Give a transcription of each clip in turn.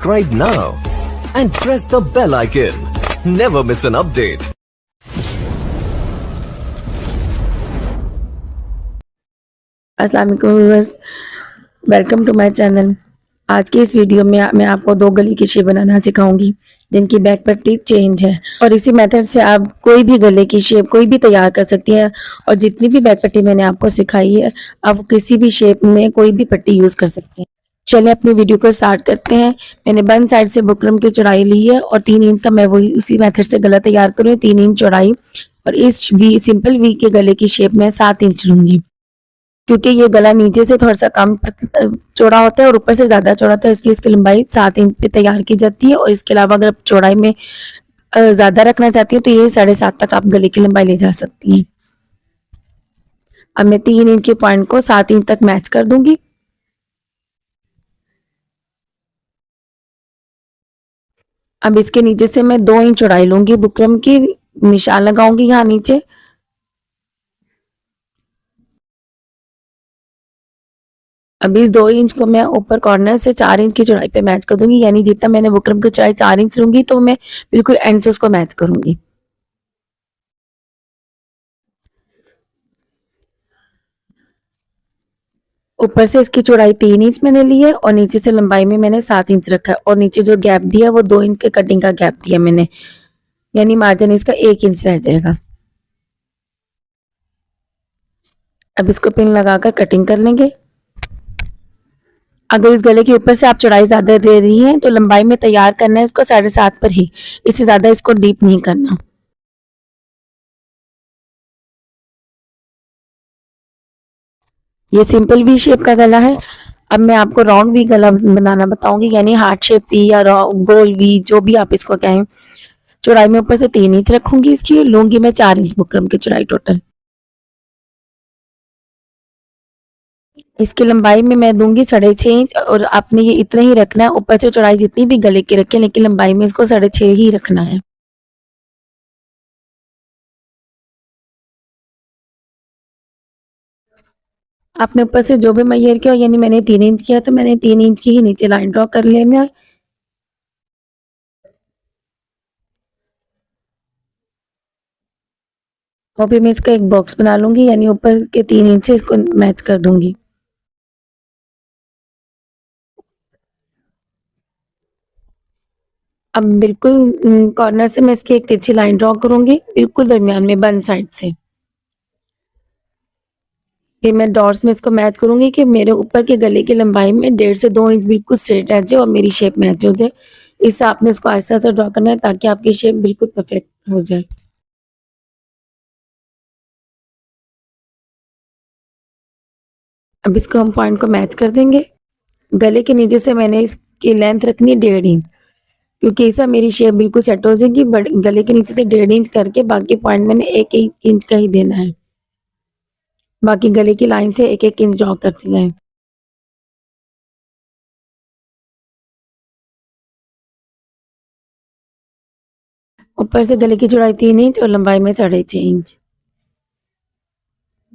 Subscribe now and press the bell icon. Never miss an update. अस्सलाम वालेकुम viewers, welcome to my channel. आज की इस video में मैं आपको दो गले की शेप बनाना सिखाऊंगी जिनकी बैक पट्टी चेंज है और इसी मेथड से आप कोई भी गले की शेप कोई भी तैयार कर सकती हैं। और जितनी भी बैक पट्टी मैंने आपको सिखाई है आप किसी भी शेप में कोई भी पट्टी यूज कर सकते हैं। चलिए अपनी वीडियो को स्टार्ट करते हैं। मैंने बन साइड से बुकरम की चौड़ाई ली है और 3 इंच का मैं वही उसी मेथड से गला तैयार करूँ। 3 इंच चौड़ाई और इस वी सिंपल वी के गले की शेप में 7 इंच लूंगी, क्योंकि ये गला नीचे से थोड़ा सा कम चौड़ा होता है और ऊपर से ज्यादा चौड़ा होता है, इसलिए इसकी लंबाई 7 इंच पे तैयार की जाती है। और इसके अलावा अगर चौड़ाई में ज्यादा रखना चाहती है तो ये 7.5 तक आप गले की लंबाई ले जा सकती हैं। अब मैं 3 इंच के पॉइंट को 7 इंच तक मैच कर दूंगी। अब इसके नीचे से मैं 2 इंच चौड़ाई लूंगी, बुकरम की निशान लगाऊंगी यहाँ नीचे। अब इस 2 इंच को मैं ऊपर कॉर्नर से 4 इंच की चौड़ाई पे मैच कर दूंगी, यानी जितना मैंने बुकरम की चौड़ाई 4 इंच लूंगी तो मैं बिल्कुल एंड से उसको मैच करूंगी। ऊपर से इसकी चौड़ाई 3 इंच मैंने ली है और नीचे से लंबाई में मैंने 7 इंच रखा है और नीचे जो गैप दिया है वो 2 इंच के कटिंग का गैप दिया मैंने, यानी मार्जिन इसका 1 इंच रह जाएगा। अब इसको पिन लगाकर कटिंग कर लेंगे। अगर इस गले के ऊपर से आप चौड़ाई ज्यादा दे रही हैं तो लंबाई में तैयार करना है इसको 7.5 पर ही, इससे ज्यादा इसको डीप नहीं करना। ये सिंपल वी शेप का गला है। अब मैं आपको राउंड वी गला बनाना बताऊंगी, यानी हार्ट शेप वी या गोल वी, जो भी आप इसको कहें। चौड़ाई में ऊपर से 3 इंच रखूंगी, इसकी लूंगी मैं 4 इंच बुकरम की चौड़ाई टोटल। इसकी लंबाई में मैं दूंगी 6.5 इंच और आपने ये इतना ही रखना है। ऊपर से चौड़ाई जितनी भी गले की रखें लेकिन लंबाई में इसको 6.5 ही रखना है। आपने ऊपर से जो भी मैयर किया, यानी मैंने 3 इंच किया तो मैंने 3 इंच की ही नीचे लाइन ड्रॉ कर लेना है। और फिर मैं इसका एक बॉक्स बना लूंगी, यानी ऊपर के 3 इंच से इसको मैच कर दूंगी। अब बिल्कुल कॉर्नर से मैं इसकी एक तिरछी लाइन ड्रॉ करूंगी, बिल्कुल दरमियान में बन साइड से। फिर मैं डॉट्स में इसको मैच करूंगी कि मेरे ऊपर के गले की लंबाई में 1.5 से 2 इंच बिल्कुल स्ट्रेट रह जाए और मेरी शेप मैच हो जाए। इससे आपने इसको ऐसा ऐसा ड्रॉ करना है ताकि आपकी शेप बिल्कुल परफेक्ट हो जाए। अब इसको हम पॉइंट को मैच कर देंगे। गले के नीचे से मैंने इसकी लेंथ रखनी है 1.5 इंच, क्योंकि इससे मेरी शेप बिल्कुल सेट हो जाएगी। बट गले के नीचे से 1.5 इंच करके बाकी पॉइंट मैंने 1-1 इंच का ही देना है। बाकी गले की लाइन से 1-1 इंच ड्रॉ करते जाएं। ऊपर से गले की चौड़ाई 3 इंच और लंबाई में 6.5 इंच,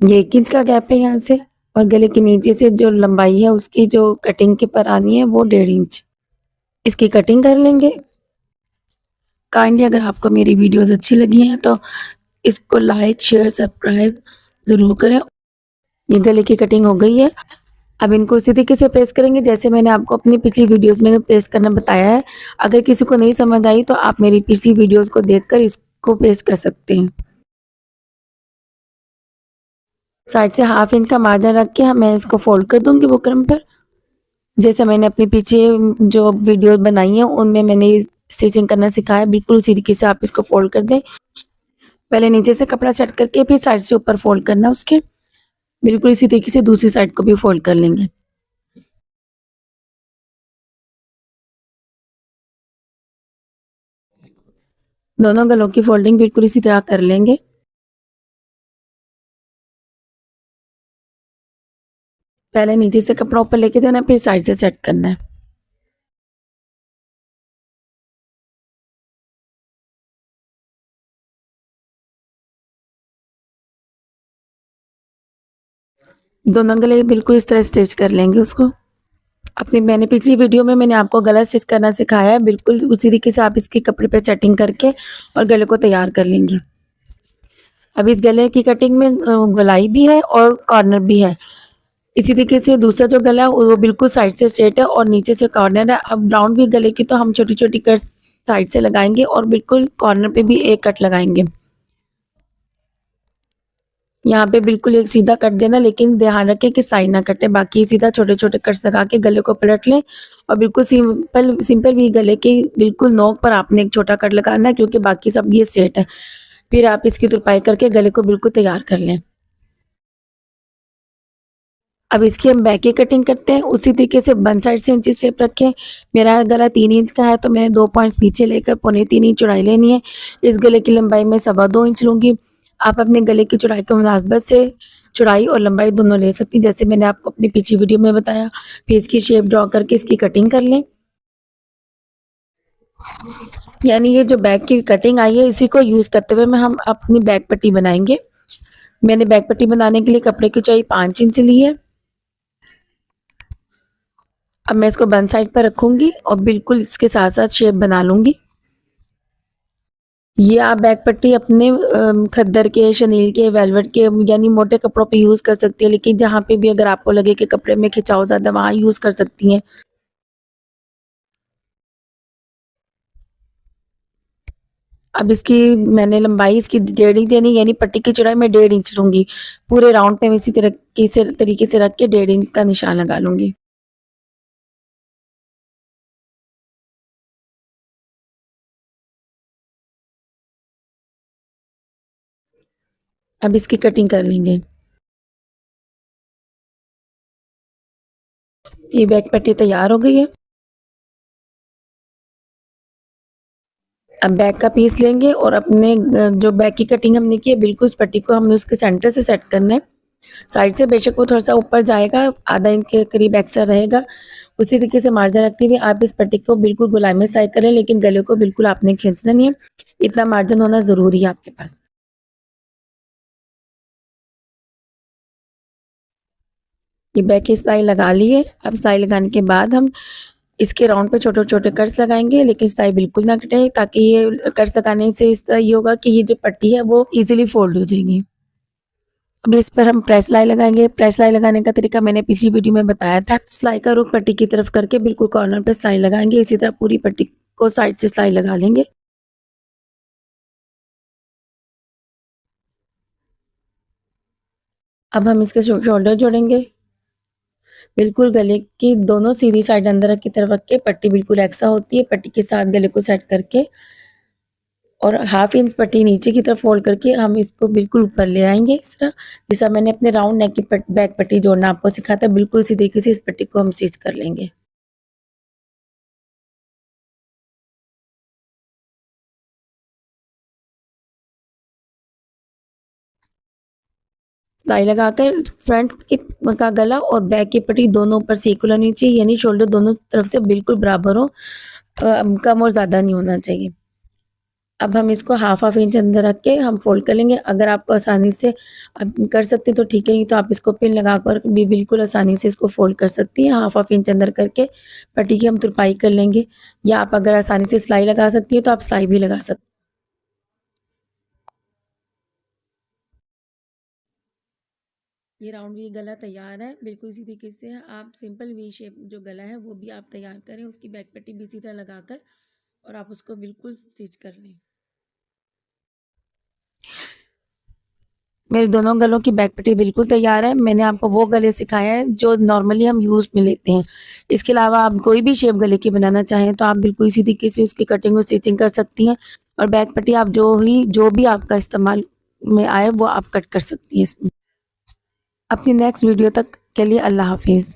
ये 1 इंच का गैप है यहाँ से। और गले के नीचे से जो लंबाई है उसकी जो कटिंग के पर आनी है वो 1.5 इंच, इसकी कटिंग कर लेंगे। काइंडली अगर आपको मेरी वीडियोस अच्छी लगी हैं तो इसको लाइक शेयर सब्सक्राइब ज़रूर करें। ये गले की कटिंग हो गई है। अब इनको इसी तरीके से प्रेस करेंगे जैसे मैंने आपको अपनी पिछली वीडियोस में प्रेस करना बताया है। अगर किसी को नहीं समझ आई तो आप मेरी पिछली वीडियोस को देखकर इसको प्रेस कर सकते हैं। साइड से 1/2 इंच का मार्जिन रख के मैं इसको फोल्ड कर दूंगी बुकरम पर, जैसे मैंने अपनी पीछे जो वीडियो बनाई है उनमें मैंने स्टिचिंग करना सिखाया है, बिल्कुल उसी तरीके से आप इसको फोल्ड कर दें। पहले नीचे से कपड़ा सेट करके फिर साइड से ऊपर फोल्ड करना उसके, बिल्कुल इसी तरीके से दूसरी साइड को भी फोल्ड कर लेंगे। दोनों गलों की फोल्डिंग बिल्कुल इसी तरह कर लेंगे। पहले नीचे से कपड़ा ऊपर लेके जाना फिर साइड से सेट करना है। दोनों गले बिल्कुल इस तरह स्टिच कर लेंगे उसको। अपनी मैंने पिछली वीडियो में मैंने आपको गला स्टिच करना सिखाया है, बिल्कुल उसी तरीके से आप इसके कपड़े पे सेटिंग करके और गले को तैयार कर लेंगी। अब इस गले की कटिंग में गोलाई भी है और कॉर्नर भी है। इसी तरीके से दूसरा जो गला है वो बिल्कुल साइड से स्ट्रेट है और नीचे से कॉर्नर है। अब राउंड भी गले की तो हम छोटी छोटी कट साइड से लगाएंगे और बिल्कुल कॉर्नर पे भी एक कट लगाएंगे। यहाँ पे बिल्कुल एक सीधा कट देना, लेकिन ध्यान रखें कि साइड ना कटे। बाकी सीधा छोटे छोटे कट्स लगा के गले को पलट लें और बिल्कुल सिंपल सिंपल भी गले के बिल्कुल नोक पर आपने एक छोटा कट लगाना है, क्योंकि बाकी सब ये स्ट्रेट है। फिर आप इसकी तुरपाई करके गले को बिल्कुल तैयार कर लें। अब इसकी हम बैक की कटिंग करते हैं। उसी तरीके से वन साइड से इंची शेप रखें। मेरा गला 3 इंच का है तो मैंने 2 पॉइंट्स पीछे लेकर 3.25 इंच चौड़ाई लेनी है। इस गले की लंबाई मैं 2.25 इंच लूँगी। आप अपने गले की चौड़ाई के मुनासबत से चौड़ाई और लंबाई दोनों ले सकती हैं, जैसे मैंने आपको अपनी पिछली वीडियो में बताया। फिर इसकी शेप ड्रॉ करके इसकी कटिंग कर लें। यानी ये जो बैक की कटिंग आई है इसी को यूज़ करते हुए हम अपनी बैक पट्टी बनाएंगे। मैंने बैक पट्टी बनाने के लिए कपड़े की चौड़ाई 5 इंच ली है। अब मैं इसको वन साइड पर रखूंगी और बिल्कुल इसके साथ साथ शेप बना लूंगी। ये आप बैक पट्टी अपने खद्दर के, शनील के, वेलवेट के यानी मोटे कपड़ों पे यूज़ कर सकती है, लेकिन जहाँ पे भी अगर आपको लगे कि कपड़े में खिंचाव ज़्यादा वहाँ यूज़ कर सकती हैं। अब इसकी मैंने लंबाई इसकी 1.5 इंच देनी, यानी पट्टी की चौड़ाई मैं 1.5 इंच लूंगी। पूरे राउंड पे मैं इसी तरीके से रख के 1.5 इंच का निशान लगा लूंगी। अब इसकी कटिंग कर लेंगे। ये बैक पट्टी तैयार हो गई है। अब बैक का पीस लेंगे और अपने जो बैक की कटिंग हमने की है बिल्कुल उस पट्टी को हमने उसके सेंटर से सेट करना है। साइड से बेशक वो थोड़ा सा ऊपर जाएगा, आधा इंच के करीब एक्स्ट्रा रहेगा। उसी तरीके से मार्जिन रखते हुए आप इस पट्टी को बिल्कुल गोलाई में सिलाई करें, लेकिन गले को बिल्कुल आपने खींचना नहीं है। इतना मार्जिन होना ज़रूरी है आपके पास। ये बैक की सिलाई लगा ली है। अब सिलाई लगाने के बाद हम इसके राउंड पे छोटे छोटे कर्स लगाएंगे, लेकिन सिलाई बिल्कुल ना कटे, ताकि ये कर्स लगाने से इस तरह ये होगा कि ये जो पट्टी है वो इजीली फोल्ड हो जाएगी। अब इस पर हम प्रेस सिलाई लगाएंगे। प्रेस सिलाई लगाने का तरीका मैंने पिछली वीडियो में बताया था। सिलाई का रुख पट्टी की तरफ करके बिल्कुल कॉर्नर पे सिलाई लगाएंगे। इसी तरह पूरी पट्टी को साइड से सिलाई लगा लेंगे। अब हम इसके शोल्डर जोड़ेंगे। बिल्कुल गले की दोनों सीधी साइड अंदर की तरफ रख के, पट्टी बिल्कुल एक्स्ट्रा होती है, पट्टी के साथ गले को सेट करके और 1/2 इंच पट्टी नीचे की तरफ फोल्ड करके हम इसको बिल्कुल ऊपर ले आएंगे। इस तरह जैसा मैंने अपने राउंड नेक की बैक पट्टी जोड़ना आपको सिखाया था, बिल्कुल इसी तरीके से इस पट्टी को हम स्टिच कर लेंगे। सिलाई लगाकर फ्रंट का गला और बैक की पट्टी दोनों ऊपर से इक्वल होनी चाहिए, यानी शोल्डर दोनों तरफ से बिल्कुल बराबर हो, कम और ज़्यादा नहीं होना चाहिए। अब हम इसको 1/2 इंच अंदर रख के हम फोल्ड कर लेंगे। अगर आपको आसानी से आप कर सकते हैं तो ठीक है, नहीं तो आप इसको पिन लगाकर भी बिल्कुल आसानी से इसको फोल्ड कर सकती हैं। 1/2 इंच अंदर करके पट्टी की हम तुरपाई कर लेंगे, या आप अगर आसानी से सिलाई लगा सकती हैं तो आप सिलाई भी लगा सकते हैं। ये राउंड वी गला तैयार है। बिल्कुल इसी तरीके से आप सिंपल वी शेप जो गला है वो भी आप तैयार करें, उसकी बैक पट्टी भी इसी तरह लगाकर और आप उसको बिल्कुल स्टिच कर लें। मेरे दोनों गलों की बैक पट्टी बिल्कुल तैयार है। मैंने आपको वो गले सिखाए हैं जो नॉर्मली हम यूज़ में लेते हैं। इसके अलावा आप कोई भी शेप गले की बनाना चाहें तो आप बिल्कुल इसी तरीके से उसकी कटिंग और स्टिचिंग कर सकती हैं, और बैक पट्टी आप जो भी आपका इस्तेमाल में आए वो आप कट कर सकती हैं इसमें। अपनी नेक्स्ट वीडियो तक के लिए अल्लाह हाफिज़।